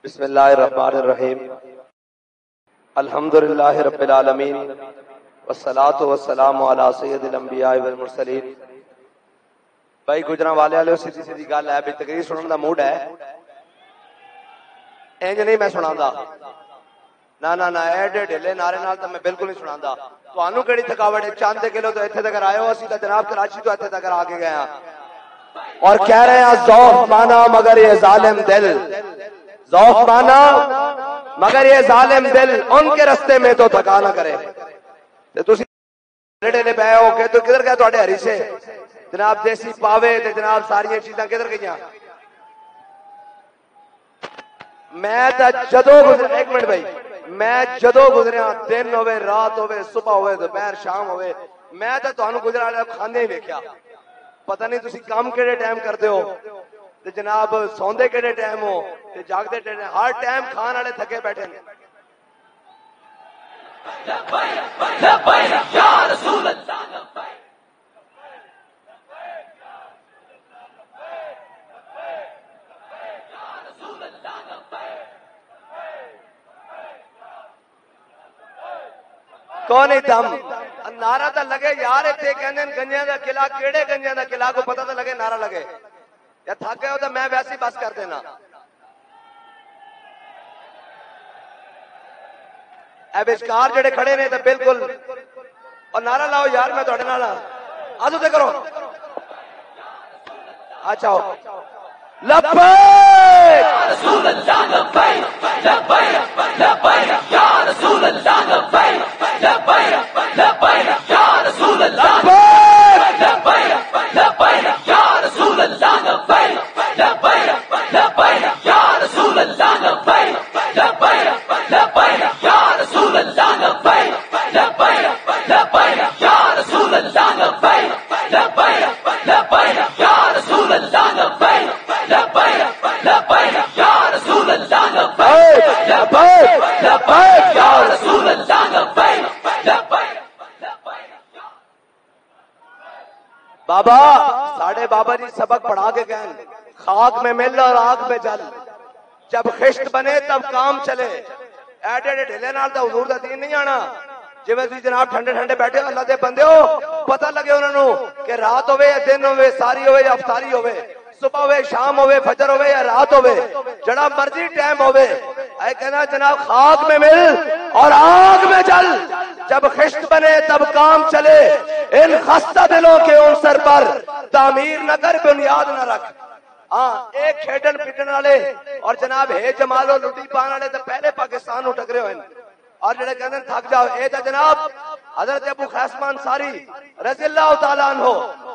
بسم اللہ الرحمن الرحیم الحمدللہ رب العالمین والصلاة والسلام علی سید الانبیاء والمرسلین۔ بھائی گجراں والے والے سیدھی سیدھی گل ہے، بھی تقریر سنن دا موڈ ہے، انج نہیں میں سناندا، نہ ایڈے ڈھیلے نعرے نال تو میں بالکل نہیں سناندا۔ تانوں کیڑی تھکاوٹ ہے؟ چاند کلو تو ایتھے تک آئے ہو، اسی تو جناب کراچی تو ایتھے تک آ کے گئے ہیں اور کہہ رہے ہیں ذوق مانا مگر یہ ظالم دل، ذوق مانا مگر یہ ظالم دل ان کے رستے میں تو تھکا نہ کرے۔ تسی ڈیلے پے ہو کہ تو کدھر گئے تواڈے ہریسے جناب؟ دیسی پاوے تے جناب ساری چیزاں کدھر گئیاں؟ میں تا جدو گزریا، ایک منٹ بھائی، میں جدو گزریا، دن ہوئے رات ہوئے صبح ہوئے دوپہر شام ہوئے، میں تا تانوں گجرا والے کھاندے ہی ویکھیا۔ پتہ نہیں تسی کام کیڑے ٹائم کردے ہو تے جناب سوندے کیڑے ٹائم ہو تے جاگدے ٹائم، ہر ٹائم کھان والے تھکے بیٹھے نے۔ کون دم نعرہ تو لگے یار، اتنے کہندے گنجیاں دا قلعہ، کیڑے گنجیاں دا قلعہ کو پتہ تو لگے، نعرہ لگے۔ یا تھک گئے ہو تو میں ویسے ہی بس کر دینا۔ اے بشکار جڑے کھڑے نے تو بالکل اور نعرہ لاؤ یار، میں تہاڈے نال ہاں، آجو تے کرو۔ اچھا ہو لبیک رسول اللہ، لبیک لبیک لبیک یا رسول اللہ، لبیک لبیک لبیک یا رسول اللہ، لبیک لبیک لبیک یا رسول اللہ، لبیک لبیک لبیک یا رسول اللہ، لبیک لبیک لبیک یا رسول اللہ، لبیک لبیک لبیک یا رسول اللہ، لبیک لبیک لبیک یا رسول اللہ، لبیک لبیک لبیک یا رسول اللہ، لبیک لبیک لبیک یا رسول اللہ، لبیک لبیک۔ بابا ساڑھے بابا جی سبق پڑھا کے گئے، خاک میں مل اور آگ میں جل، جب خشت بنے تب کام چلے۔ ایڈے ایڈے ڈھیلے نال تو حضور دا دین نہیں آنا۔ جویں تسی جناب ٹھنڈے ٹھنڈے بیٹھے ہو اللہ دے بندے ہو، پتہ لگے انہاں نوں کہ رات ہوے یا دن ہوے، ساری ہوے یا افطاری ہوے، صبح ہوے شام ہوے، فجر ہوے یا رات ہوے، جڑا مرضی ٹائم ہوے، اے کہنا جناب خاک میں مل اور آگ میں جل، جب خشت بنے تب کام چلے، ان خستہ دلوں کے عنصر پر تعمیر نہ کر، بنیاد نہ رکھ۔ ہاں ایک کھیڈن پٹن والے اور جناب ہے جمالو لٹی پان والے تو پہلے پاکستان نو ٹکرے ہوئے، اور جڑے کہندے تھک جاؤ، اے تے جناب حضرت ابو قاسم انصاری رضی اللہ تعالیٰ عنہ،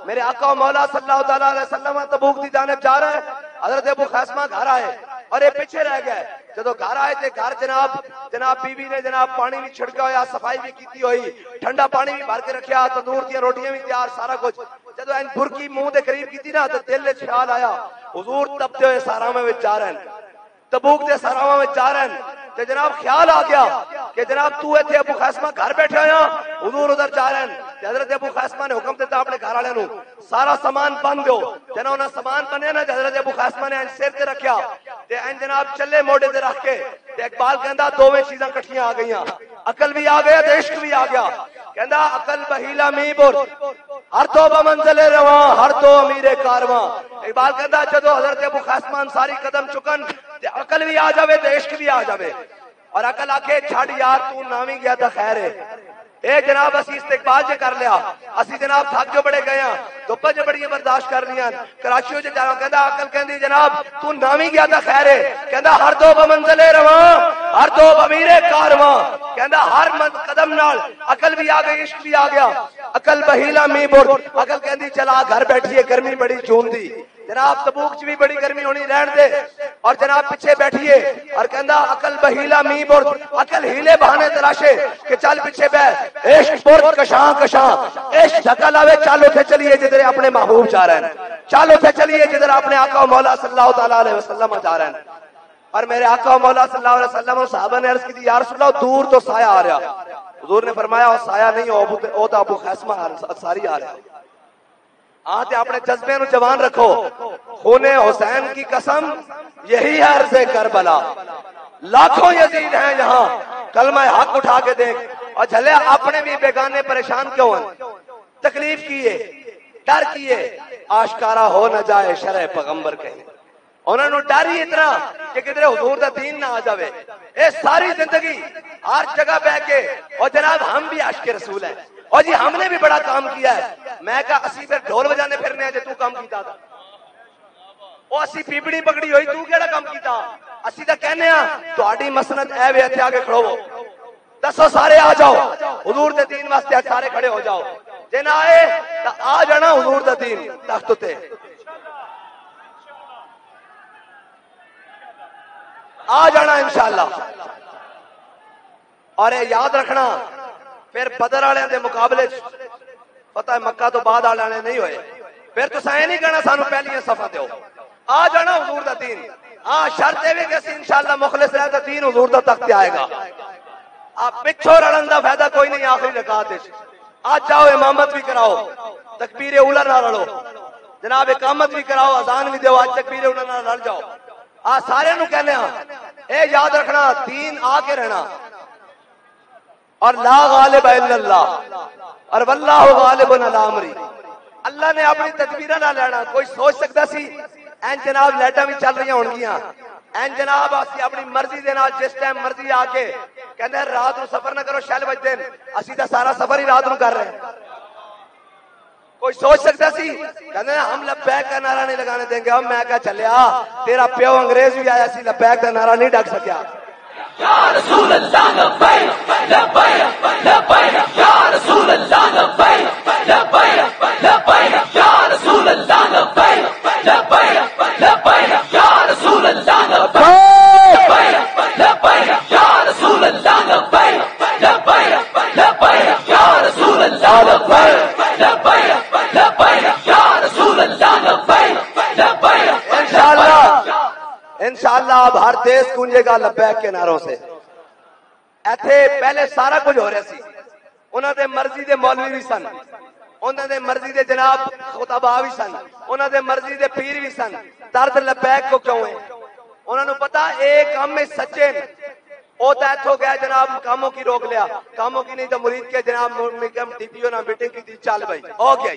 میرے آقا و مولا صلی اللہ تعالیٰ علیہ وسلم تبوک دی جانب جا رہے ہیں، حضرت ابو قاسم گھر آئے اور یہ پیچھے رہ گئے۔ جدو گھر آئے تھے، گھر جناب بیوی نے جناب پانی بھی چھڑکا ہویا، صفائی بھی کیتی ہوئی، ٹھنڈا پانی بھی بھر کے رکھیا، تندور دی روٹیاں بھی تیار، سارا کچھ۔ جدو این برکی منہ دے قریب کیتی نا تو دل وچ خیال آیا حضور تپتے ہوئے صحراواں وچ جا رہے ہیں، تبوک دے صحراواں وچ جا رہے ہیں، تے جناب خیال آ گیا کہ جناب تو ایتھے ابو قاسم گھر بیٹھے ہویا، حضور ادھر جا رہے ہیں۔ حضرت ابو قاسم نے حکم دیتا اپنے گھر والے نوں سارا سامان بن دو۔ جنہوں نے سامان بنیا نا، حضرت ابو قاسم نے سر تے رکھیا تے این جناب چلے موڈے تے رکھ کے تے اقبال کہندا دوویں چیزاں کٹھیاں آ گئیاں، عقل بھی آ گیا تے عشق بھی آ گیا۔ کہندا عقل بہیلا می بر، ہر تو بمنزل رواں، ہر تو امیر کارواں۔ اقبال کہندا جدو حضرت ابو قاسم انصاری قدم چکن تے عقل بھی آ جاوے تے عشق بھی آ جاوے، اور عقل آکھے چھڑ یار تو ناویں گیا تا خیر ہے۔ اے جناب اسی استقبال جے کر لیا، اسی جناب تھک جو بڑے گئے ہیں، دھوپاں جو بڑی برداشت کر لیاں، کراچیوں جو جانا کہندا عقل کہندی جناب تو ناویں گیا تا خیر ہے، کہندا ہر دو بمنزل رواں، ہر دو بمیر کارواں، کہندا ہر قدم نال عقل بھی آ گئی عشق بھی آ گیا۔ عقل بہیلا می بر، عقل کہندی چلا گھر بیٹھیے گرمی بڑی چون دی، جناب تبوک چ بھی بڑی گرمی ہونی رہن دے، اور جناب پیچھے بیٹھیے، اور کہندا عقل بہیلا می بر، عقل ہیلے بہانے تراشے کہ چل پیچھے بیٹھ، عشق برد کشاں کشاں، عشق دھکا لاوے چل اتھے چلیے جدھر اپنے محبوب جا رہے ہیں، چل اتھے چلیے جدھر اپنے آقا و مولا صلی اللہ تعالیٰ علیہ وسلم جا رہے ہیں۔ اور میرے آقا و مولا صلی اللہ علیہ وسلم صحابہ نے عرض کی تھی یا رسول اللہ دور تو سایہ آ رہا، حضور نے فرمایا وہ سایہ نہیں، وہ تو ابو قاسم انصاری آ رہا۔ آتے اپنے جذبے نو جوان رکھو. خون حسین کی قسم یہی ہے عرض کربلا. لاکھوں یزید ہیں یہاں کلمہ حق اٹھا کے دیکھ. اور جھلے اپنے بھی بیگانے پریشان کیوں ہیں؟ تکلیف کیے، ڈر کیے، آشکارا ہو نہ جائے شرع پیغمبر کہیں. انہوں نے ڈر ہی اتنا کہ کدھر حضور دا دین نہ آ جاوے. اے ساری زندگی ہر جگہ بہ کے اور جناب ہم بھی عاشق رسول ہیں اور جی ہم نے بھی بڑا کام کیا ہے. میں کہا اسی پھر ڈھول بجانے پھرنے ہیں جو تو کام کیتا تھا. وہ اسی پیپڑی پکڑی ہوئی تو کیڑا کام کیتا. اسی تا کہنے ہیں تہاڈی مسند اے وے اتھے آگے کھڑو. دسو سارے آ جاؤ حضور دے دین واسطے سارے کھڑے ہو جاؤ. جے نہ آئے تا آ جانا حضور دا دین تخت تے. آ جانا انشاءاللہ. اور یہ یاد رکھنا پھر بدر والے دے مقابلے فتح مکہ تو بعد والے نہیں ہوئے. پھر تو سائیں نہیں کہنا سانو پہلی صفحہ دیو. آ جانا حضور دا دین. ہاں شرط ہے کہ اسی انشاءاللہ مخلص رہ دا دین حضور دا تخت آئے گا. آپ پچھو رڑن دا فائدہ کوئی نہیں. آخری رکعت آج جاؤ امامت بھی کراؤ تکبیر اولا نہ رڑو. جناب اقامت بھی کراؤ اذان بھی دیو. آج تکبیر اولا نہ رڑ جاؤ. آج سارے نو کہنے ہیں اے یاد رکھنا دین آ کے رہنا. اور لا غالب الا اللہ اور واللہ غالب علی امری. اللہ نے اپنی تدبیر نہ لینا. کوئی سوچ سکتا سی این جناب لائٹاں بھی چل رہی ہونگیاں این جناب اسی اپنی مرضی دے نال جس ٹائم مرضی آ کے کہندے رات نو سفر نہ کرو شیل بج دین. اسی تا سارا سفر ہی رات نو کر رہے ہیں. کوئی سوچ سکتا سی کہندے ہم لبیک کا نعرہ نہیں لگانے دیں گے. میں کہا چلیا تیرا پیو انگریز بھی آیا سی لبیک کا نعرہ نہیں ڈک سکیا. یا رسول اللہ لبیک لبیک لبیک یا رسول اللہ لبیک لبیک لبیک یا رسول اللہ لبیک لبیک لبیک یا رسول اللہ لبیک لبیک یا رسول اللہ لبیک لبیک لبیک یا رسول اللہ لبیک لبیک لبیک یا رسول اللہ لبیک لبیک. انشاءاللہ اب ہر دیس گونجے گا لبیک کے نعروں سے. ایتھے پہلے سارا کچھ ہو رہا سی. انہاں دے مرضی دے مولوی بھی سن, انہاں دے مرضی دے جناب خطباء بھی سن, انہاں دے مرضی دے پیر بھی سن. درد لبیک کو کیوں ہے؟ انہوں نے پتا ایک کام میں سچے او تیت ہو گیا جناب کاموں کی روک لیا. کاموں کی نہیں تو مرید کے جناب ڈی پی او نہ میٹنگ کی دی چال بھائی ہو گیا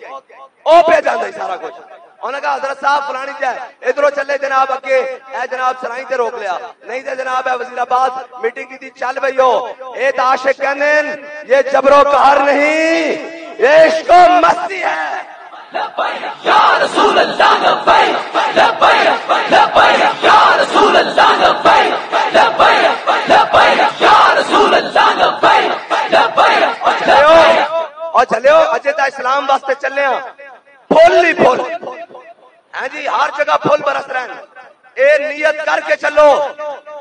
او پہ جاندہ ہی سارا کچھ. انہوں نے کہا حضرت صاحب فلانی جائے ادھروں چلے جناب اگے اے جناب سرائیں تے روک لیا نہیں تے جناب اے وزیر آباد میٹنگ کی دی چل بھائی ہو. اے تا عاشق کہنے یہ جبر و قہر نہیں یہ عشق و مستی ہے. یا رسول اللہ لبیک لبیک لبیک یا رسول اللہ لبیک لبیک لبیک یا رسول اللہ لبیک لبیک. اور چلیو اجے تا اسلام واسطے چلے ہیں پھول ہی پھول. ہاں جی ہر جگہ پھول برس رہے ہیں. اے نیت کر کے چلو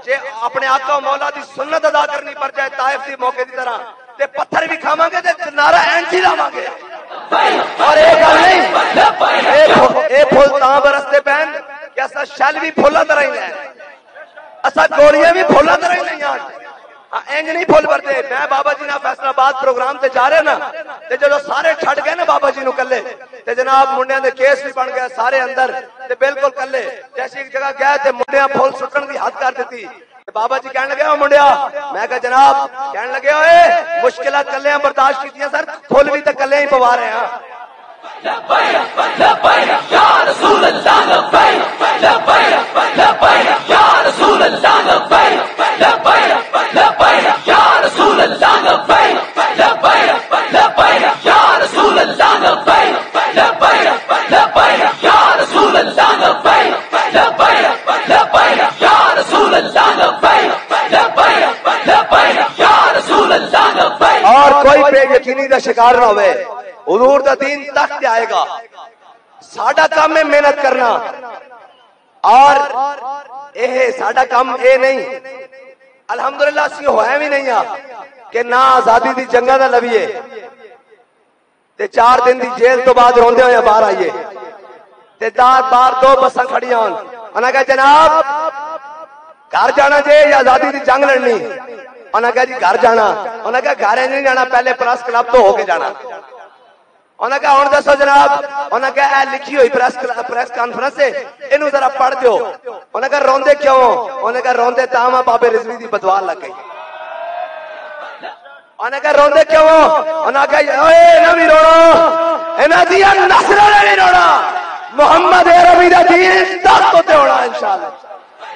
جے اپنے آقا و مولا دی سنت ادا کرنی پڑ جائے طائف دی موقع دی طرح تے پتھر بھی کھاواں گے تے نعرہ اینچی لاواں گے. اور ایک گل نہیں اے پھول تاں برستے پین کہ اسا شل بھی پھولاں طرح ہی لیں اسا گولیاں بھی پھولاں طرح ہی لیں. اینج نہیں پھول بھرتے. میں بابا جی نا فیصل آباد پروگرام تے جا رہے نا تے جدو سارے چھڑ گئے نا بابا جی نو کلے تے جناب منڈیاں دے کیس بھی بن گئے سارے اندر تے بالکل کلے. جیسے ایک جگہ گئے تے منڈیاں پھول سٹن دی حد کر دیتی. بابا جی کہنے لگے منڈیا میں کہا جناب کہنے لگے ہوئے مشکلات کلے ہیں برداشت کی سر پھول بھی تے کلے ہی پوا رہے ہیں. لبیک لبیک یا رسول اللہ لبیک لبیک لبیک یا رسول اللہ لبیک لبیک لبیک یا رسول اللہ لبیک لبیک لبیک یا رسول اللہ لبیک لبیک لبیک یا رسول اللہ لبیک لبیک لبیک یا رسول اللہ لبیک لبیک لبیک یا رسول اللہ لبیک. اور کوئی بے یقینی کا شکار نہ ہوئے. حضور دا دین تخت آئے گا. ساڈا کام ہے محنت کرنا اور اے ساڈا کام اے نہیں الحمدللہ سی ہوئے بھی نہیں کہ نہ آزادی دی جنگا دا لویے تے 4 دن دی جیل تو بعد روندے ہوئے باہر آئیے تے بار 2 بساں کھڑیاں ہون. انہاں کہا جناب گھر جانا جے یا آزادی دی جنگ لڑنی. انہاں کہا جی گھر جانا. انہاں کہا گھر نہیں جانا پہلے پریس کلب تو ہو کے جانا. انہوں نے کہا ہوں دسو جناب، انہوں نے کہا اے لکھی ہوئی پریس کانفرنس سے انہوں ذرا پڑھ دیو۔ انہوں نے کہا روندے کیوں؟ انہوں نے کہا روندے تاما بابے رضوی دی بدوا لگ گئی۔ انہوں نے کہا روندے کیوں؟ انہوں نے کہا اے نہ بھی رونا، انہاں دی نسل نے بھی رونا، محمد عربی دا دین تک تے ہونا انشاءاللہ۔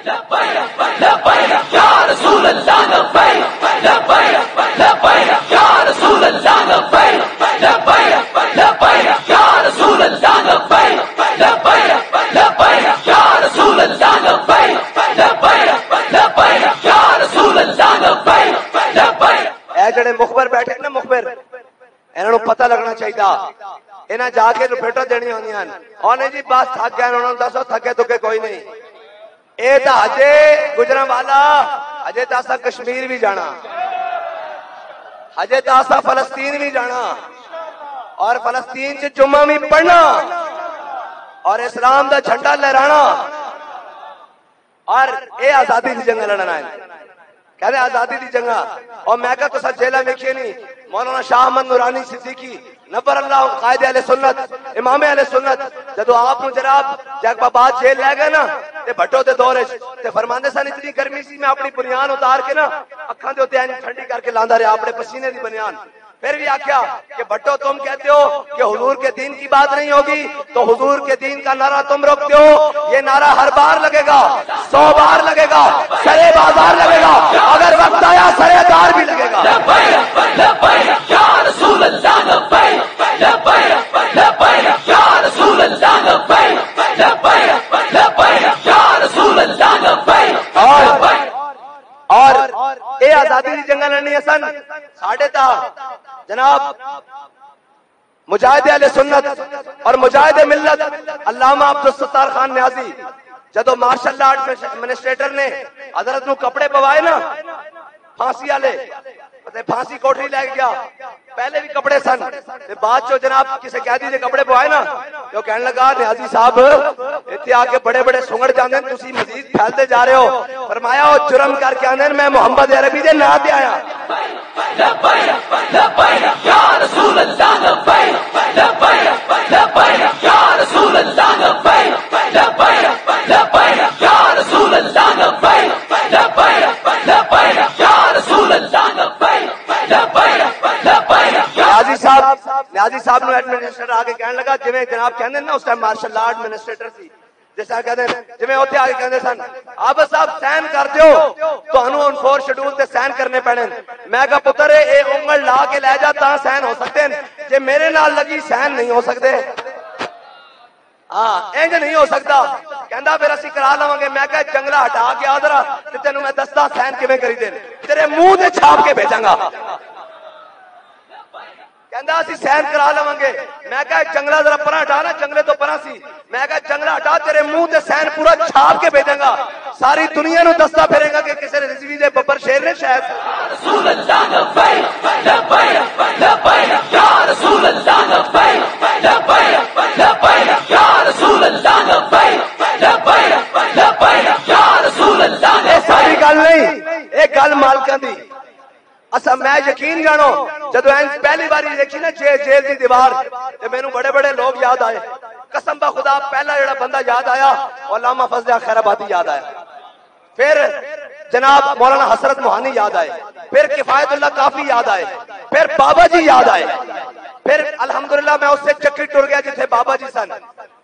لبیک لبیک یا رسول اللہ، لبیک لبیک لبیک یا رسول اللہ، لبیک لبیک لبیک یا رسول اللہ، لبیک لبیک لبیک یا رسول اللہ، لبیک لبیک لبیک یا رسول اللہ، لبیک لبیک۔ اے جڑے مخبر بیٹھے نا، مخبر انہاں نوں پتہ لگنا چاہیدا، انہاں جا کے رپورٹاں دینی ہوندیاں۔ اونے جی بس تھک گئے، انہاں نوں دسو تھکے تو کوئی نہیں، اے تا اجے گجراں والا، اجے تا اساں کشمیر بھی جانا، اجے تا اساں فلسطین بھی جانا، اور فلسطین چ جمعہ بھی پڑھنا، اور اسلام دا جھنڈا لہرانا، اور اے آزادی دی جنگ لڑنا ہے۔ کہتے آزادی دی جنگا، اور میں کہا تو جیلہ ویکھیے نہیں، مولانا شاہ احمد نورانی صدیقی نبر اللہ قائد اہل سنت، امام اہل سنت، جدو آپ نو جناب جگ باباد جیل لے گئے نا تے بھٹو دے دور وچ تے فرماندے سن اتنی گرمی سی میں اپنی بنیان اتار کے نا اکھاں دے اوتے ٹھنڈی کر کے لاندا رہیا اپنے پسینے دی بنیان۔ پھر بھی آکھیا کہ بھٹو تم کہتے ہو کہ حضور کے دین کی بات نہیں ہوگی تو حضور کے دین کا نعرہ تم روکتے ہو، یہ نعرہ ہر بار لگے گا، 100 بار لگے گا، سرے بازار لگے گا، اگر وقت آیا سرے دار بھی لگے گا۔ لبیک لبیک یا رسول اللہ، لبیک لبیک لبیک یا رسول اللہ، لبیک لبیک لبیک یا رسول اللہ، لبیک اور اے آزادی دی جنگل لڑنی حسن ساڑھے تا جناب مجاہد اہل سنت اور مجاہد ملت علامہ عبدالستار خان نیازی جدو مارشل آرٹ ایڈمنسٹریٹر نے حضرت نو کپڑے پوائے نا پھانسی والے، پھانسی کوٹری لے گیا، پہلے بھی کپڑے سن، بعد چو جناب کسی قیدی دے کپڑے پوائے نا تو کہنے لگا نیازی صاحب اتنے آ کے بڑے بڑے سنگڑ جاندے تسی مزید پھیلتے جا رہے ہو، فرمایا وہ جرم کر کے آندے میں محمد عربی دے نا تے آیا۔ لبیک لبیک یا رسول اللہ، لبیک لبیک لبیک یا رسول اللہ، لبیک لبیک لبیک یا رسول اللہ، لبیک لبیک لبیک یا رسول اللہ، لبیک لبیک لبیک۔ نیازی صاحب نو ایڈمنسٹریٹر آگے کہنے لگا جویں جناب کہندے نا اس ٹائم مارشل لا ایڈمنسٹریٹر سی، جس طرح کہندے جویں اوتھے آگے کہندے سن آپ صاحب سائن کر دیو تانوں ان 4 شیڈول تے سائن کرنے پینے۔ میں کہا پتر اے انگل لا کے لے جا تاں سائن ہو سکتے ہیں، جے میرے نال لگی سائن نہیں ہو سکتے، ہاں انج نہیں ہو سکتا۔ کہندا پھر اسی کرا لواں گے۔ میں کہا جنگلا ہٹا کے آدرا تے تینوں میں دسدا سائن کیویں کری دے، تیرے منہ تے چھاپ کے بھیجاں گا۔ کہندا اسی سائن کرا لواں گے۔ میں کہا جنگلا ذرا پرا ہٹا نا، جنگلے تو پرا سی۔ میں کہا جنگلا ہٹا تیرے منہ تے سائن پورا چھاپ کے بھیجاں گا، ساری دنیا نو دستا پھرے گا کہ کسی رضوی دے ببر شیر نے شاید۔ رسول اللہ، لبیک لبیک لبیک یا رسول اللہ، لبیک لبیک لبیک یا رسول اللہ، لبیک لبیک لبیک یا رسول اللہ۔ اے ساری گل نہیں، اے گل مالکاں دی۔ اسا میں یقین جانو جدو پہلی باری دیکھی نا جیل دی دیوار تے مینوں بڑے بڑے لوگ یاد آئے، قسم با خدا پہلا جڑا بندہ یاد آیا علامہ فضل خیر آبادی یاد آیا، پھر جناب مولانا حسرت موہانی یاد آئے، پھر کفایت اللہ کافی یاد آئے، پھر بابا جی یاد آئے، پھر الحمدللہ میں اس سے چکی ٹر گیا جتھے بابا جی سن،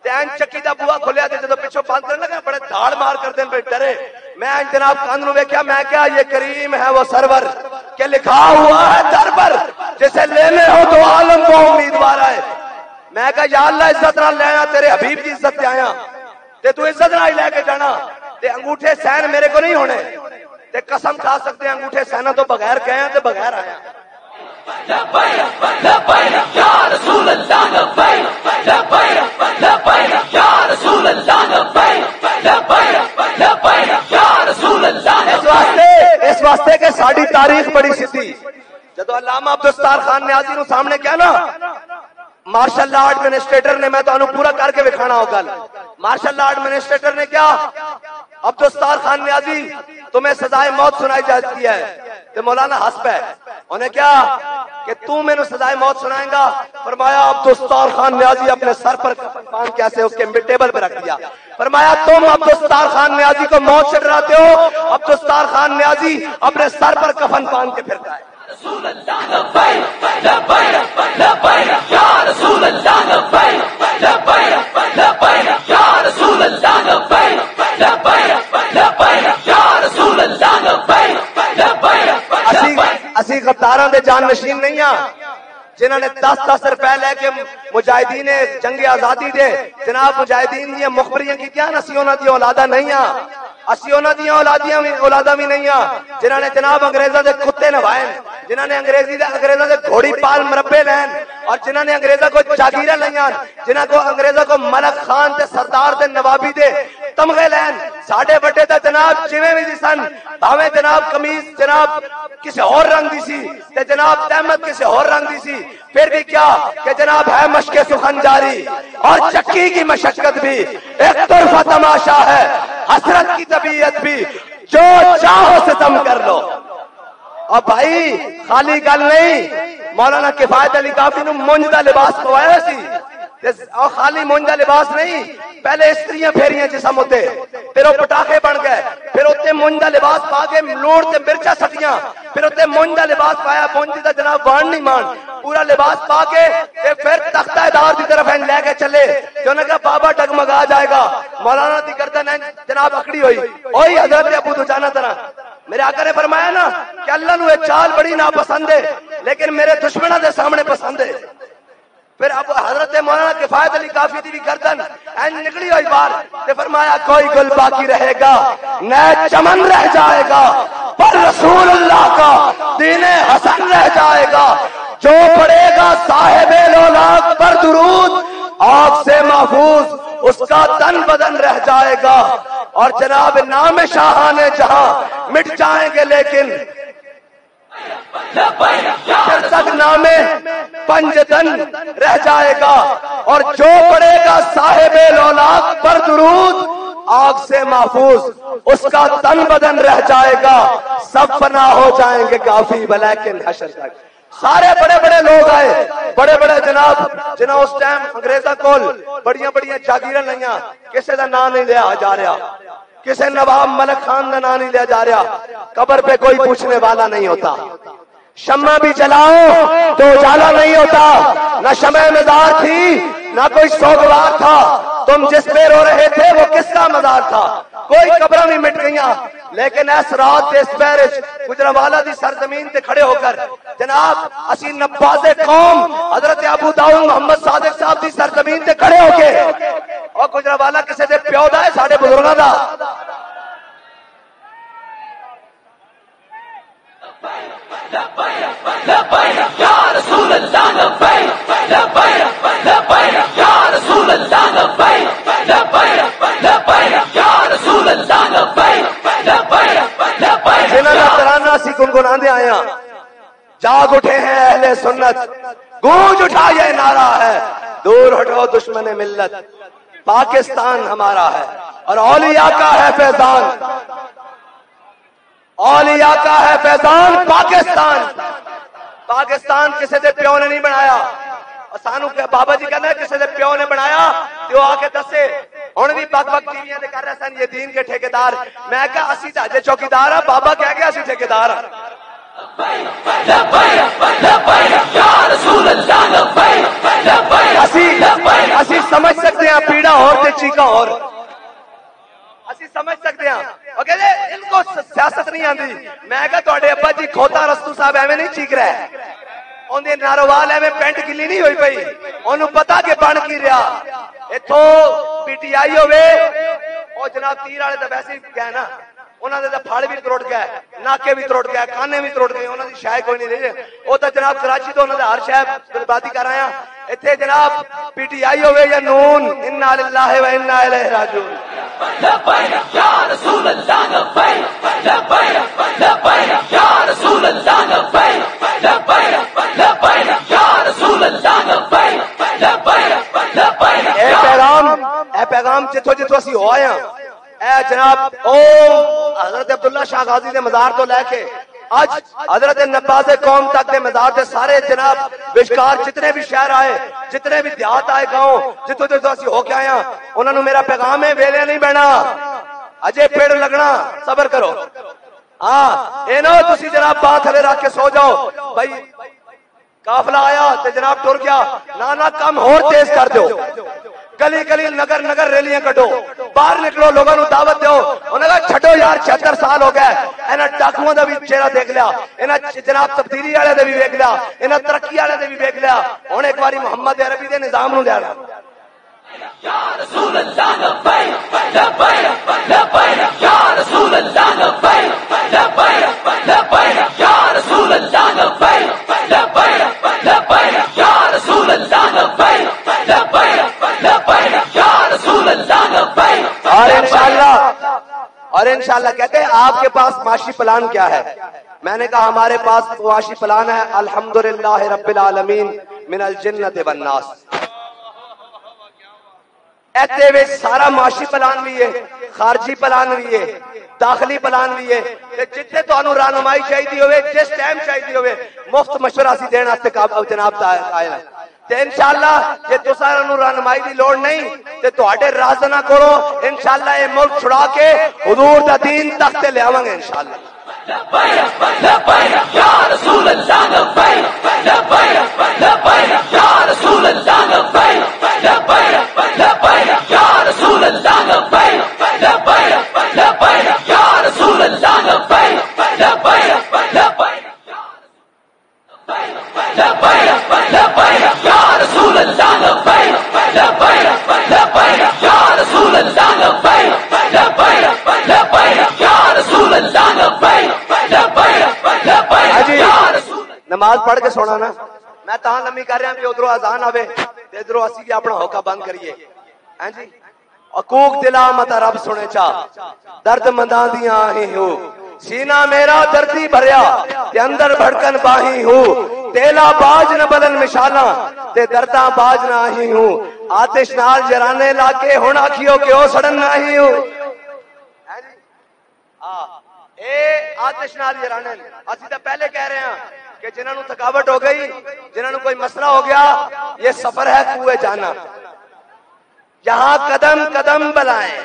تین چکی دا بوا کھولیا تے جدو پچھوں بند کرنے لگا بڑے دھاڑ مار کرتے ہیں ڈرے۔ میں جناب کان نو ویکھیا، میں کیا یہ کریم ہے وہ سرور کہ لکھا ہوا ہے در پر جسے لینے ہو تو عالم کو امیدوار ہے۔ میں کہا یا اللہ عزت نہ لینا، تیرے حبیب کی عزت تے آیا تے تو عزت نہ لے کے جانا تے انگوٹھے سین میرے کو نہیں ہونے تے قسم کھا سکتے ہیں انگوٹھے سینا تو بغیر گئے ہیں تے بغیر آیا۔ لبیک لبیک یا رسول اللہ، لبیک لبیک لبیک یا رسول اللہ، لبیک لبیک لبیک یا رسول اللہ۔ اس واسطے کہ ساری تاریخ بڑی سیدھی، جدو علامہ عبدالستار خان نیازی نو سامنے کیا نا مارشل لا ایڈمنسٹریٹر نے، میں تو پورا کر کے دکھانا ہو گل، مارشل لا ایڈمنسٹریٹر نے کیا عبدالستار خان نیازی تمہیں سزائے موت سنائی جاتی ہے تے مولانا ہنس پہ، انہیں کیا کہ تو میں نے سزائے موت سنائیں گا؟ فرمایا عبدالستار خان نیازی اپنے سر پر کفن باندھ کے ایسے اس کے ٹیبل پہ رکھ دیا. فرمایا تم عبدالستار خان نیازی کو موت سے ڈراتے ہو؟ عبدالستار خان نیازی اپنے سر پر کفن باندھ کے پھرتا ہے. رسول اللہ لبیک لبیک لبیک یا رسول اللہ لبیک لبیک لبیک یا رسول اللہ لبیک لبیک لبیک یا رسول اللہ لبیک لبیک. اسی غداراں دے جان نشین نہیں ہاں جنہوں نے 10 روپے لے کے مجاہدین جنگ آزادی دے جناب مجاہدین دی مخبریاں کیتیاں. اسی انہاں دی اولاداں نہیں ہاں, اسی انہاں دی اولاداں بھی نہیں ہاں جنہوں نے جناب انگریزاں دے کتے نوائے, جنہوں نے انگریزاں دے گھوڑی پال مربے لین, اور جنہوں نے انگریزاں کو جاگیراں لیاں, جنہاں کو انگریزاں کو ملک خان تے سردار تے نوابی دے تمغے لین. ساڈے بڑے تے جناب جویں وی سن, بھاویں جناب قمیض جناب کسی اور رنگ دی سی تے جناب تحمد کسی اور رنگ دی سی, پھر بھی کیا کہ جناب ہے مشق سخن جاری اور چکی کی مشقت بھی ایک طرفہ تماشا ہے, حسرت کی طبیعت بھی جو چاہو ستم کر لو. اور بھائی خالی گل نہیں, مولانا کفایت علی کافی نو مونج دا لباس پوایا سی, اور خالی مونج دا لباس نہیں, پہلے استریاں پھیریاں جسم ہوتے, پھر وہ پٹاخے بن گئے, پھر اتنے مونج دا لباس پا کے لوڑ تے مرچا سٹیاں, پھر اتنے مونج دا لباس پایا, مونج دا جناب وان نہیں مان, پورا لباس پا کے پھر تختہ دار کی طرف لے کے چلے, جو نے کہا بابا ڈگمگا جائے گا. مولانا دی گردن جناب اکڑی ہوئی, وہی حضرت ابو دجانہ طرح. میرے آقا نے فرمایا نا کہ اللہ نو یہ چال بڑی ناپسند ہے لیکن میرے دشمنوں دے سامنے پسند ہے. پھر اب حضرت مولانا کفایت علی کافی دی بھی گردن این نکلی ہوئی بار تے فرمایا کوئی گل باقی رہے گا نئے چمن رہ جائے گا, پر رسول اللہ کا دین حسن رہ جائے گا. جو پڑھے گا صاحب لولاک پر درود آگ سے محفوظ اس کا تن بدن رہ جائے گا. اور جناب نام شاہان جہاں مٹ جائیں گے لیکن تک نامے پنجتن رہ جائے گا. اور جو پڑھے گا صاحب لولاک پر درود آگ سے محفوظ اس کا تن بدن رہ جائے گا. سب فنا ہو جائیں گے کافی بلیکن حشر تک. سارے بڑے بڑے لوگ آئے, بڑے بڑے جناب جنہاں اس ٹائم انگریزاں کول بڑیاں بڑیاں جاگیراں لئیاں, کسے دا نام نہیں لیا جا رہا, کسے نواب ملک خان دا نام نہیں لیا جا رہا, قبر پہ کوئی پوچھنے والا نہیں ہوتا. شمع بھی جلاؤ تو اجالا نہیں ہوتا, نہ شمع مزار تھی نہ کوئی سوگوار تھا, تم جس پہ رو رہے تھے وہ کس کا مزار تھا. کوئی قبریں بھی مٹ گئیاں لیکن اس رات اس پیرش گجرانوالہ دی سرزمین تے کھڑے ہو کر جناب اسی نباز قوم حضرت ابو داؤد محمد صادق صاحب دی سرزمین تے کھڑے ہو کے, اور گجرانوالہ کسے دے پیو دا ہے ساڈے بزرگاں دا. لبیک یا رسول اللہ لبیک لبیک لبیک یا رسول اللہ لبیک لبیک لبیک یا رسول اللہ لبیک لبیک لبیک. جنہاں دا ترانہ سی گنگناندے آئے ہیں, جاگ اٹھے ہیں اہل سنت, گونج اٹھا یہ نعرہ ہے دور ہٹو دشمن ملت, پاکستان ہمارا ہے اور اولیاء کا ہے فیضان, اولیاء کا ہے فیضان. پاکستان پاکستان کسی دے پیو نے نہیں بنایا, سانو بابا جی کہنا ہے کسی دے پیو نے بنایا تو آ کے دسے. ہن بھی بک بک ٹی ویاں تے کر رہے سن یہ دین کے ٹھیکیدار, میں کہا اسی تے اجے چوکیدار ہاں, بابا کہہ گیا اسی ٹھیکیدار ہاں. اسی سمجھ سکتے ہیں پیڑا اور تے چیکا اور, اسی سمجھ سکتے ہیں. وہ کہتے ہیں ان کو سیاست نہیں آندی. میں کہا تواڈے ابا جی کھوتا رستو صاحب ایویں نہیں چیک رہے, ان دے ناروال ایویں پینٹ گلی نہیں ہوئی پئی, انہوں پتا کہ بن کی رہا. اتھوں پی ٹی آئی ہوے او جناب تیر والے تے ویسے ہی گئے نا, انہاں دے تے پھڑ بھی تروڑ گئے, ناکے بھی تروڑ گئے, کانے بھی تروڑ گئے, انہاں دی شے کوئی نہیں رہی. او تے جناب کراچی تو انہاں دے ہر شے بربادی کر آیا. ایتھے جناب پی ٹی آئی ہوے یا نون, انا للہ و انا الیہ راجعون. لبیک یا رسول اللہ لبیک لبیک لبیک یا رسول اللہ لبیک لبیک لبیک یا رسول اللہ لبیک لبیک لبیک. اے پیغام جتھوں جتھوں اسی ہو آئے ہیں, اے جناب او حضرت عبداللہ شاہ غازی دے مزار تو لے کے آج حضرت نباز قوم تک دے مزار دے سارے جناب بشکار جتنے بھی شہر آئے جتنے بھی دیہات آئے گاؤں جتوں جتوں اسی ہو کے آیا انہوں نے میرا پیغام ہے ویلے نہیں بہنا اجے پیڑ لگنا صبر کرو ہاں اے نو تسی جناب بات ہلے رکھ کے سو جاؤ بھائی قافلہ آیا تے جناب ٹر گیا نانا کم اور تیز کر دو گلی گلی نگر نگر ریلیاں کٹو باہر نکلو لوگوں نو دعوت دیو انہاں کہا چھڈو یار 76 سال ہو گئے انہاں ڈاکوؤں دا بھی چہرہ دیکھ لیا انہاں جناب تبدیلی والے دے بھی دیکھ لیا انہاں ترقی والے دے بھی دیکھ لیا ہن ایک باری محمد عربی دے نظام نو دینا یا رسول اللہ لبیک لبیک لبیک یا رسول اللہ لبیک لبیک لبیک یا رسول اللہ لبیک لبیک لبیک یا رسول اللہ لبیک لبیک لبیک یا رسول اللہ لبیک اور انشاءاللہ کہتے ہیں آپ کے پاس معاشی پلان کیا ہے میں نے کہا ہمارے پاس معاشی پلان ہے الحمدللہ رب العالمین من الجنت والناس ایتے وچ سارا معاشی پلان بھی ہے خارجی پلان بھی ہے داخلی پلان بھی ہے جتنے تانوں رہنمائی چاہیے ہوئے جس ٹائم چاہیے ہوئے مفت مشورہ سی دین واسطے جناب قائم ہے تے انشاءاللہ جے تساں نوں رہنمائی دی لوڑ نہیں تے تواڈے رازداں کولوں انشاءاللہ یہ ملک چھڑا کے حضور دا دین تک تے لے آواں گے انشاءاللہ لبیک لبیک یا رسول اللہ لبیک لبیک لبیک یا رسول اللہ لبیک لبیک لبیک یا رسول اللہ لبیک لبیک لبیک یا رسول اللہ لبیک لبیک لبیک لبیک لبیک یا رسول اللہ لبیک لبیک لبیک یا رسول اللہ لبیک لبیک لبیک یا رسول اللہ لبیک لبیک لبیک یا رسول نماز پڑھ کے سونا نا میں تاں لمبی کر رہا بھی ادھروں اذان آوے تے ادھروں اسی بھی اپنا ہوکا بند کریے ہاں جی حقوق دلا مت رب سنے چا درد منداں دیاں آہیں ہو سینہ میرا دردی بھریا تے اندر بھڑکن باہی ہوں تیلا باج نہ بلن مشالاں تے درداں باج نہ آہی ہوں آتش نال جرانے لاکے ہن آکھیو کہ او سڑن نہ آہی ہوں اے آتش نال جرانے اسی تو پہلے کہہ رہے ہیں کہ جنہاں نو تھکاوٹ ہو گئی جنہاں نو کوئی مسئلہ ہو گیا یہ سفر ہے کوئے جانا یہاں قدم قدم بلائیں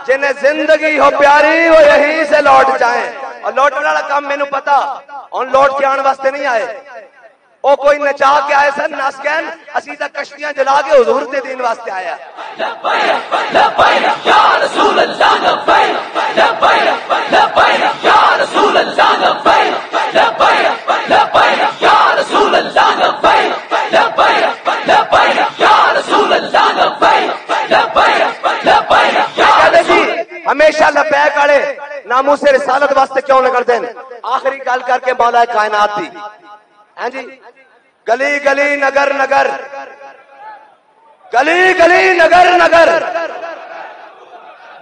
جنہیں زندگی ہو پیاری وہ یہیں سے لوٹ جائیں اور لوٹنے والا کام میں نے پتا ان لوٹ کے آنے واسطے نہیں آئے او کوئی نچا کے آئے سن ناسکین اسی تک کشتیاں جلا کے حضور دے دین واسطے آیا لبیک لبیک یا رسول اللہ لبیک لبیک لبیک یا رسول اللہ لبیک لبیک لبیک یا رسول اللہ لبیک لبیک لبیک یا رسول اللہ لبیک لبیک لبیک کہتے جی ہمیشہ لبیک آڑے ناموس رسالت واسطے کیوں نہ کر دیں آخری گل کر کے مولا کائنات دی ہاں جی گلی گلی نگر نگر گلی گلی نگر نگر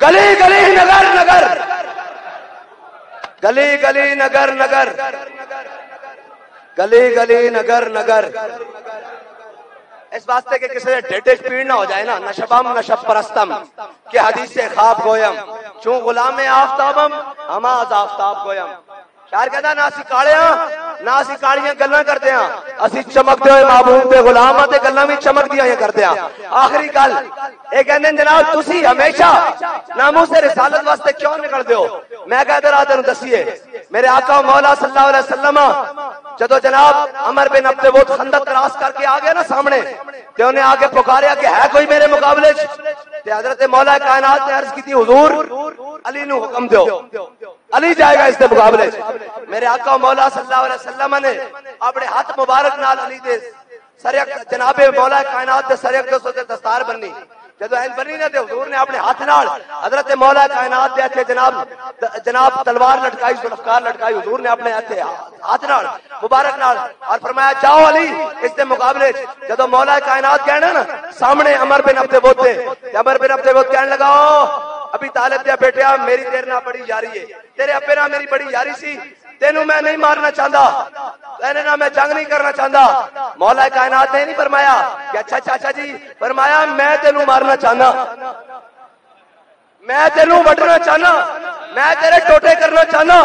گلی گلی نگر نگر گلی گلی نگر نگر گلی گلی نگر نگر اس واسطے کہ کسی نے ڈیڈ پیڑ نہ ہو جائے نا نشبم نشب پرستم کہ حدیث سے خواب گویم چون غلام آفتابم ہما از آفتاب گویم شاعر کہتا نہ اسی کاڑیاں نہ اسی کاڑیاں گلاں کرتے ہیں اسی چمکتے ہوئے محبوب دے غلام تے گلاں بھی چمک دیاں کرتے ہیں آخری گل اے کہندے جناب تسی ہمیشہ ناموس رسالت واسطے کیوں نکل دیو میں کہتا رہا تینوں دسیے میرے آقا مولا صلی اللہ علیہ وسلم جدو جناب عمر بن عبد الود خندق کراس کر کے آ گیا نا سامنے تے انہیں آگے پکاریا کہ ہے کوئی میرے مقابلے تے حضرت مولا کائنات نے عرض کی تھی حضور علی نو حکم دیو علی جائے گا اس کے مقابلے میرے آقا مولا صلی اللہ علیہ وسلم نے اپنے ہاتھ مبارک نال علی دے سریک جناب مولا کائنات دے سریک دے دستار بننی جدو این بنی نہ تے حضور نے اپنے ہاتھ نال حضرت مولا کائنات دے ہتھے جناب تلوار لٹکائی ذوالفقار لٹکائی حضور نے اپنے ہتھے ہاتھ نال مبارک نال اور فرمایا جاؤ علی اس دے مقابلے جدو مولا کائنات کہنا نا سامنے عمر بن عبد الود تے عمر بن عبد الود کہنے لگا ابھی طالب دیا بیٹیا میری تیرے نہ بڑی یاری ہے تیرے ابے نہ میری بڑی یاری سی تینوں میں نہیں مارنا چاہتا تیرے نہ میں جنگ نہیں کرنا چاہتا مولا کائنات نے نہیں فرمایا کہ اچھا چاچا جی فرمایا میں تینوں مارنا چاہتا میں تینوں وڈنا چاہنا، میں تیرے ٹوٹے کرنا چاہنا.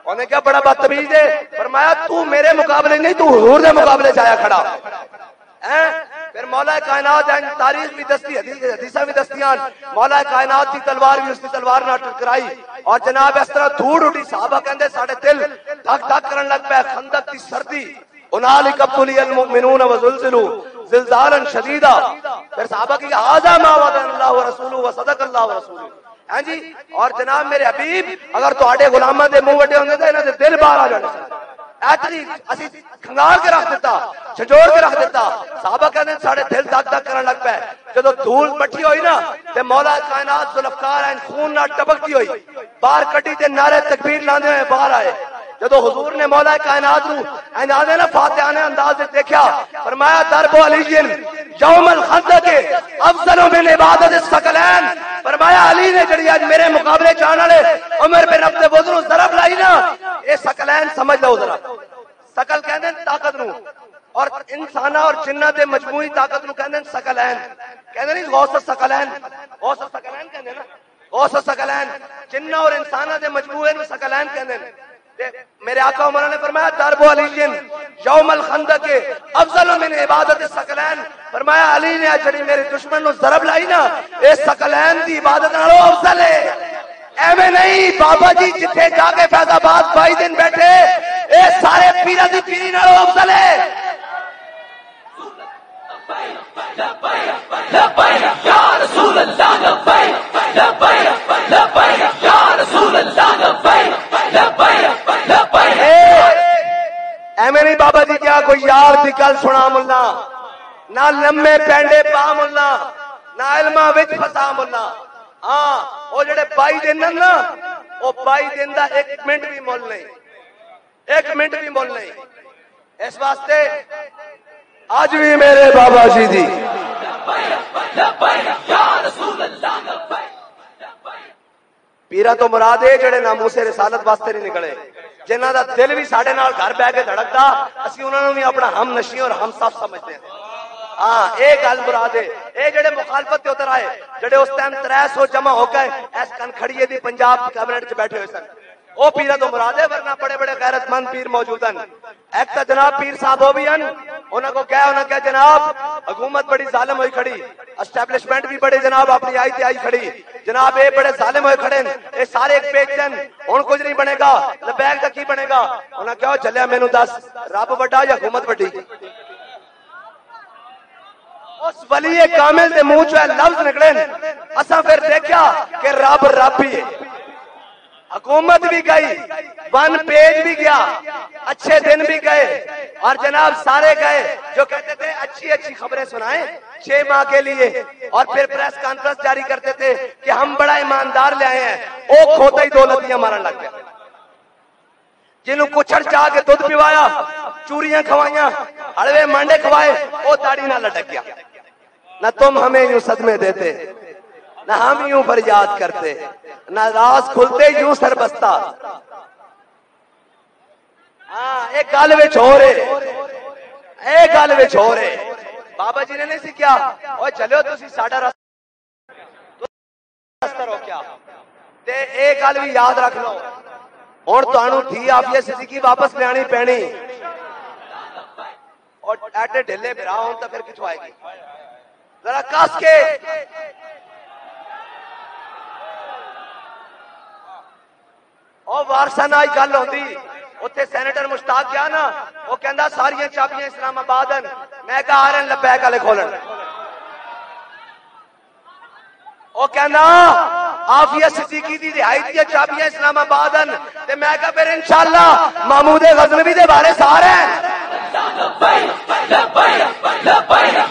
انہیں کیا بڑا بدتمیز ہے. فرمایا تو میرے مقابلے نہیں، تو حضور دے مقابلے جایا کھڑا. پھر مولا کائنات تاریخ بھی دستی، حدیثاں بھی دستیاں، مولا کائنات کی تلوار بھی اس کی تلوار نہ ٹکرائی اور جناب اس طرح دھوڑ اٹھی. صحابہ کہندے ساڈے دل دھک دھک کرن لگ پے. خندق کی سردی، هنالک ابتلی المؤمنون وزلزلوا زلزالا شدیدا. پھر صحابہ کی ھذا ما وعدنا اللہ ورسولہ وصدق اللہ ورسولہ. ہاں جی. اور جناب میرے حبیب اگر تواڈے غلاماں دے منہ وڈے ہوندے تے انہاں دے دل باہر آ جانے سن. ایتری اسی کھنگال کے رکھ دیتا، چھجوڑ کے رکھ دیتا. صحابہ کہندے ساڈے دل دھک دھک کرن لگ پے. جدوں دھول مٹھی ہوئی نا تے مولا کائنات ذوالفقار این خون نال ٹپکتی ہوئی باہر کٹی تے نعرے تکبیر لاندے ہوئے باہر آئے. جدو حضور نے مولا کائنات نو اندازے نہ فاتحہ نے انداز سے دیکھا، فرمایا درب علی یوم الخندق افضل من عبادت الثقلین. فرمایا علی نے جڑی اج میرے مقابلے چاہن والے عمر بن عبد العزیز نو ضرب لائی نا، اے ثقلین سمجھ لو ذرا. ثقل کہندے طاقت نو، اور انسانہ اور جنہ دے مجموعی طاقت نو کہندے ثقلین. کہندے نہیں غوث الثقلین، غوث الثقلین کہندے نا، غوث الثقلین. جنہ اور انسانہ دے مجموعے نو ثقلین کہندے. میرے آقا عمر نے فرمایا درب علی یوم الخندق افضل من عبادت الثقلین. فرمایا علی نے جڑی میرے دشمن نو ضرب لائی نا، اے ثقلین دی عبادت نالوں افضل ہے. ایویں نہیں بابا جی جتھے جا کے فیض آباد 22 دن بیٹھے، اے سارے پیراں دی پیری نالوں افضل ہے. لبیک یا رسول اللہ لبیک لبیک لبیک یا رسول اللہ لبیک لبیک لبیک. ایویں نہیں بابا جی کیا کوئی یار دی گل سنا ملا، نہ لمے پینڈے پا ملا، نہ علماں وچ پھسا ملا. ہاں وہ جڑے 22 دن نا، وہ 22 دن دا ایک منٹ بھی مول نہیں، ایک منٹ بھی مول نہیں. اس واسطے آج بھی میرے بابا جی دی پیرا تو مراد ہے جڑے ناموس رسالت واسطے نہیں نکلے، جنہاں دا دل بھی ساڈے نال گھر بیٹھ کے دھڑکدا، اسی انہاں نوں بھی اپنا ہم نشیں اور ہم صاف سمجھتے ہیں. ہاں اے گل مراد ہے. اے جڑے مخالفت تے اتر آئے، جڑے اس ٹائم 300 جمع ہو گئے اس کنکھڑیے دی پنجاب کیبنٹ چ بیٹھے ہوئے سن، وہ پیرا تو مراد ہے. ورنہ بڑے بڑے غیرت مند پیر موجود ہیں. ایک تو جناب پیر صاحب ہو بھی ہیں، انہوں کو کیا انہوں کہا جناب حکومت بڑی ظالم ہوئی کھڑی، اسٹیبلشمنٹ بھی بڑے جناب اپنی آئی تے آئی کھڑی، جناب اے بڑے ظالم ہوئے کھڑے ہیں، اے سارے ایک پیج دن ہن کچھ نہیں بنے گا، لبیک کا کی بنے گا. انہوں کہا چلیا مینوں دس رب بڑا یا حکومت بڑی؟ اس ولی کامل دے منہ چوں لفظ نکلے. اساں پھر دیکھا کہ رب رب ہی ہے. حکومت بھی گئی، 1 پیج بھی گیا، اچھے دن بھی گئے، اور جناب سارے گئے جو کہتے تھے اچھی اچھی خبریں سنائیں 6 ماہ کے لیے، اور پھر پریس کانفرنس جاری کرتے تھے کہ ہم بڑا ایماندار لے آئے ہیں. وہ کھوتا ہی دولتیاں مارن لگ گئے. جنہوں کچھڑ چاہ کے دودھ پیوایا، چوریاں کھوائیاں، ہڑوے مانڈے کھوائے، وہ داڑھی نہ لٹک گیا. نہ تم ہمیں یوں صدمے دیتے، نہ ہم یوں فریاد کرتے، نہ راز کھلتے یوں سر بستا. ہاں ایک گل وچ ہو رہے، ایک گل وچ ہو رہے. بابا جی نے نہیں سکھیا او چلو تسی ساڈا راستہ روکیا تے ایک گل بھی یاد رکھ لو، ہن تانوں دھی عافیہ صدیقی واپس لیانی پینی، اور ایٹے ڈھلے بھرا ہون تے پھر کتھوں آئے گی؟ ذرا کس کے او وارثانہ آئی گل ہوندی. اتنے سینیٹر مشتاق گیا نا، وہ کہندا ساری چابیاں اسلام آباد ہیں. میں کہا آ رہے لبیک والے کھولن. وہ کہندا عافیہ صدیقی دی رہائی دی چابیاں اسلام آباد ہیں. تے میں کہا پھر انشاءاللہ محمود غزنوی دے بارے سارے ہیں.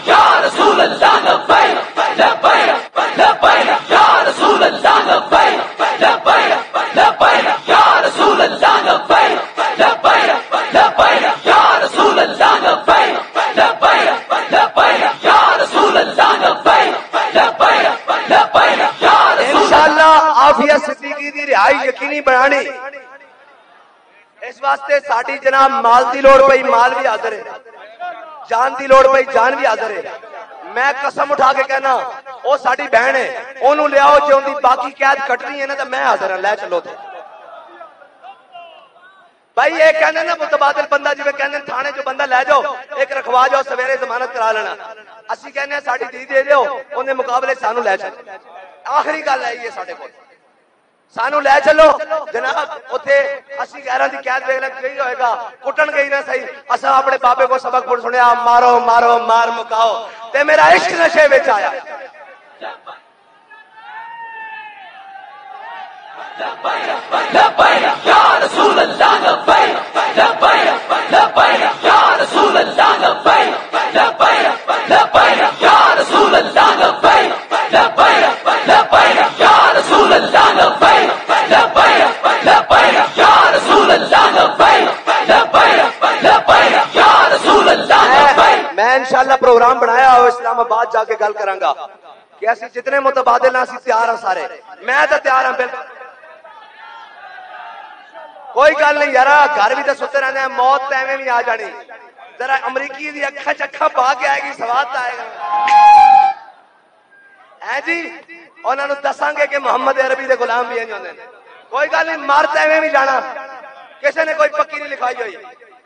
یا رسول اللہ لبیک لبیک لبیک یا رسول اللہ لبیک لبیک لبیک یا رسول اللہ لبیک لبیک لبیک یا رسول اللہ لبیک لبیک لبیک یا رسول اللہ لبیک لبیک لبیک یا رسول. انشاءاللہ عافیہ صدیقی دی رہائی یقینی بنانی. اس واسطے ساڈی جناب مال دی لوڑ پئی مال بھی حاضر ہے، جان دی لوڑ پئی جان بھی حاضر ہے. میں قسم اٹھا کے کہنا وہ ساری بہن ہے انہوں لیاؤ جو ان کی باقی قید کٹنی ہے نا تو میں حاضر ہوں لے چلو تے بھائی یہ کہنے نا متبادل بندہ جی کہنے تھانے جو بندہ لے جاؤ ایک رکھوا جاؤ سویرے ضمانت کرا لینا اسی کہنے ساڑی دی دے دیو انہیں مقابلے سانو لے چلو آخری گل ہے یہ ساڑے کو سانو لے چلو جناب اتنے اسی گیرہ دی قید دیکھ لگ گئی ہوئے گا کٹن گئی نہ صحیح اسا اپنے بابے کو سبق پڑھ سنیا مارو مارو مار مکاؤ تے میرا عشق نشے وچ آیا لبیک یا رسول اللہ لبیک لبیک یا رسول اللہ لبیک لبیک یا رسول اللہ لبیک لبیک یا رسول اللہ لبیک لبیک یا رسول اللہ لبیک لبیک یا رسول اللہ لبیک میں انشاءاللہ پروگرام بنایا ہو اسلام آباد جا کے گل کروں گا کہ اسی جتنے متبادل ہیں اسی تیار ہیں سارے میں تو تیار ہوں بالکل کوئی گل نہیں یار گھر بھی تو ستے رہتے ہیں موت تو ایویں بھی آ جانی ذرا امریکی دی اکھاں چکھاں پا کے آئے گی سواد تو آئے گا ہے جی انہوں نے دساں گے کہ محمد عربی دے غلام بھی ہیں کوئی گل نہیں مار تو ایویں بھی جانا کسی نے کوئی پکی نہیں لکھائی ہوئی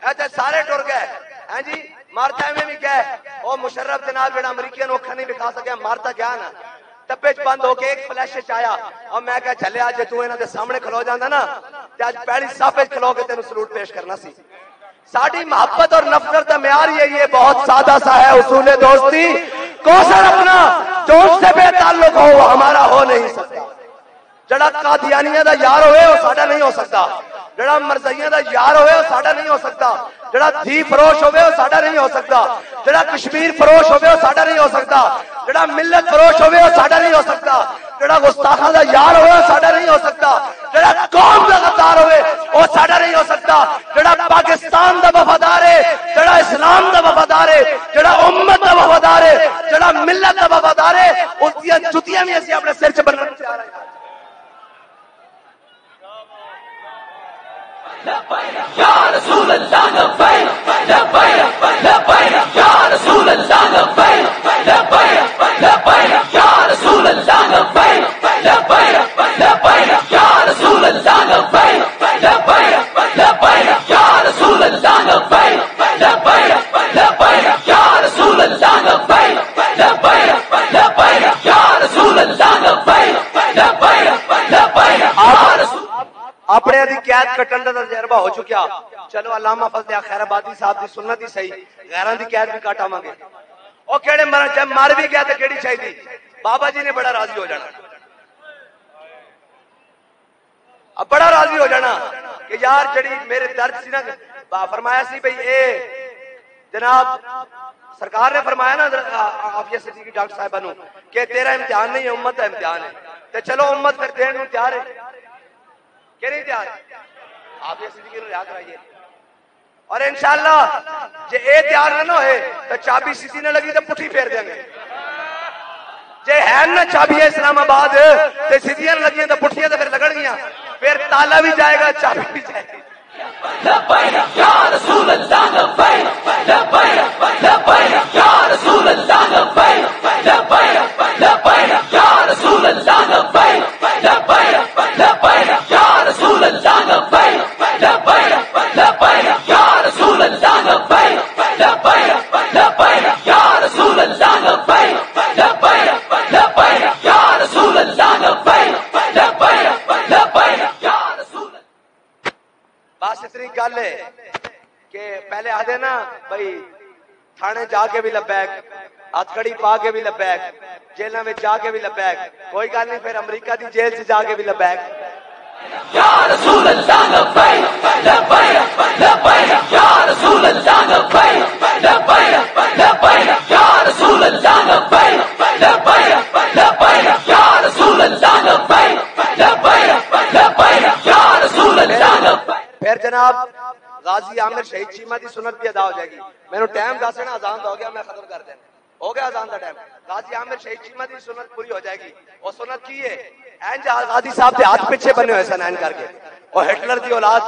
ایسے سارے ٹر گئے ہیں جی مارتا ایویں بھی گئے وہ مشرف جناب جڑا امریکیاں اکھاں نہیں لکھا سکیا مارتا گیا نا ٹپے چ بند ہو کے ایک فلیش چ آیا اور میں کہا چلے اج تو انہاں دے سامنے کھلو جاندا نا تے اج پہلی صف وچ کھلو کے تینوں سلوٹ پیش کرنا سی ساڈی محبت اور نفرت کا معیار یہ بہت سادہ سا ہے اصول دوستی کوثر اپنا جو اس سے بے تعلق ہو وہ ہمارا ہو نہیں سکتا جڑا قادیانیہ دا یار ہوئے وہ ساڈا نہیں ہو سکتا جڑا مرزائیاں دا یار ہوئے وہ ساڈا نہیں ہو سکتا جڑا دھی فروش ہوئے وہ ساڈا نہیں ہو سکتا جڑا کشمیر فروش ہوئے وہ ساڈا نہیں ہو سکتا جڑا ملت فروش ہوئے وہ ساڈا نہیں ہو سکتا جڑا گستاخاں دا یار ہوئے وہ ساڈا نہیں ہو سکتا جڑا قوم دا غدار ہوئے وہ ساڈا نہیں ہو سکتا جڑا پاکستان دا وفادار ہے جڑا اسلام دا وفادار ہے جڑا امت دا وفادار ہے جڑا ملت دا وفادار ہے اس دی جتیاں بھی اسی اپنے سر چ بننا چاہ رہے ہیں یا رسول اللہ لبیک لبیک یا رسول اللہ لبیک لبیک یا رسول اللہ لبیک لبیک یا رسول اللہ لبیک لبیک یا رسول اللہ لبیک لبیک یا رسول اللہ لبیک لبیک یا رسول اللہ لبیک اپنے دی قید کٹن دا تجربہ ہو چکیا چلو علامہ فضل خیر آبادی صاحب دی سنت ہی صحیح غیراں دی قید بھی کٹ آواں گے او کیڑے مر جب مر بھی گیا تے کیڑی چاہیے بابا جی نے بڑا راضی ہو جانا اب بڑا راضی ہو جانا کہ یار جڑی میرے درد سی نا فرمایا سی بھئی اے جناب سرکار نے فرمایا نا عافیہ صدیقی ڈاکٹر صاحبہ نو کہ تیرا امتحان نہیں ہے امت کا امتحان ہے تے چلو امت پھر دین نو تیار ہے کہ نہیں تیار آپ یہ صدیقی نو یاد رہیے اور انشاءاللہ جے اے تیار نہ ہوئے تو چابی سیدھی نہ لگی تو پٹھی پھیر دیں گے جے ہے نہ چابی اسلام آباد تے سیدھیاں لگیاں تو پٹھیاں تو پھر لگن گیاں پھر تالا بھی جائے گا چابی بھی جائے گی لبیک یا رسول اللہ لبیک لبیک یا رسول اللہ لبیک لبیک یا رسول اللہ لبیک لبیک یا رسول اللہ لبیک لبیک یا رسول اللہ لبیک لبیک یا رسول اللہ لبیک لبیک یا رسول اللہ لبیک لبیک یا رسول بس اتنی گل ہے کہ پہلے آدھے نا بھائی تھانے جا کے بھی لبیک ہاتھ کڑی پا کے بھی لبیک جیلوں میں جا کے بھی لبیک کوئی گل نہیں پھر امریکہ دی جیل سے جا کے بھی لبیک یا رسول اللہ لبیک لبیک یا رسول اللہ لبیک لبیک یا رسول اللہ لبیک لبیک یا رسول اللہ لبیک لبیک یا رسول اللہ لبیک پھر جناب غازی عامر شہید چیمہ دی سنت بھی ادا ہو جائے گی میں نے ٹائم دس نا اذان ہو گیا میں ختم کر دینا ہو گیا اذان کا ٹائم غازی عامر شہید چیمہ دی سنت پوری ہو جائے گی اور سنت کی ہے این غازی صاحب دے ہاتھ پیچھے بنے ہوئے سن این کر کے اور ہٹلر دی اولاد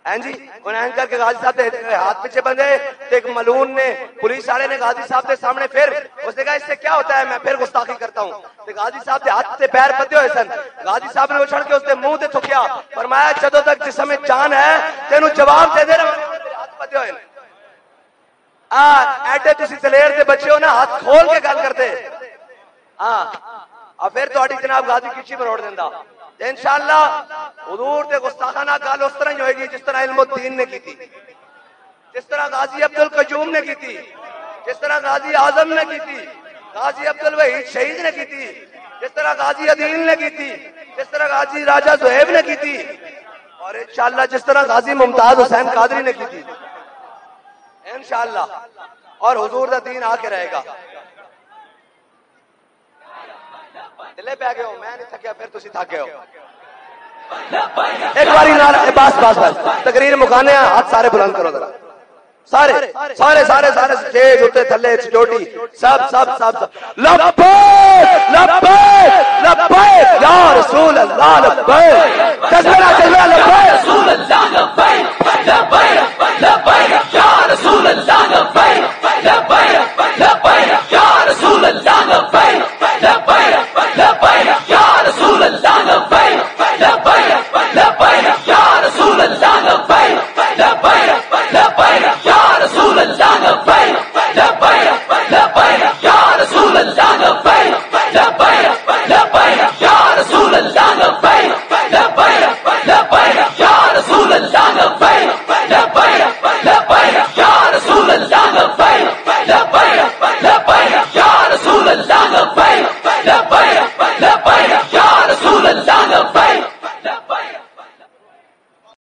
جی انہیں اینکر کے غازی صاحب نے ہاتھ پیچھے بندھے تو ایک ملون نے پولیس والے نے غازی صاحب کے سامنے پھر اس نے کہا اس سے کیا ہوتا ہے میں پھر گستاخی کرتا ہوں تو غازی صاحب کے ہاتھ سے پیر بندھے ہوئے سن غازی صاحب نے اچھل کے اس نے منہ تے تھکیا فرمایا جدوں تک جسم میں جان ہے تینوں جواب دے دے ہاتھ بندھے ہوئے ایڈے تسی دلیر دے بچے ہو نا ہاتھ کھول کے گل کرتے اور پھر تہاڈی جناب غازی کچی مروڑ دیندا انشاءاللہ حضور تے گستاخانہ گل اس طرح ہی ہوئے گی جس طرح علم الدین نے کی تھی جس طرح غازی عبد القیوم نے کی تھی جس طرح غازی اعظم نے کی تھی غازی عبد الوحید شہید نے کی تھی جس طرح غازی عدیل نے کی تھی جس طرح غازی راجہ زہیب نے کی تھی اور انشاءاللہ جس طرح غازی ممتاز حسین قادری نے کی تھی انشاءاللہ اور حضور دا دین آ کے رہے گا دلے پہ گئے ہو میں نہیں تھکیا پھر تسی تھک گئے ہو ایک باری نعرہ بس تقریر مکانے ہاتھ سارے بلند کرو ذرا سارے سارے سارے سارے سٹیج اتے تھلے سیکورٹی سب سب سب لبیک لبیک لبیک یا رسول اللہ لبیک تسبیح تسبیح لبیک رسول اللہ لبیک لبیک لبیک یا رسول اللہ لبیک لبیک لبیک یا رسول اللہ لبیک لبیک لبیک یا رسول اللہ لبیک لبیک لبیک یا رسول اللہ لبیک لبیک لبیک یا رسول اللہ لبیک لبیک لبیک یا رسول اللہ لبیک لبیک لبیک یا رسول اللہ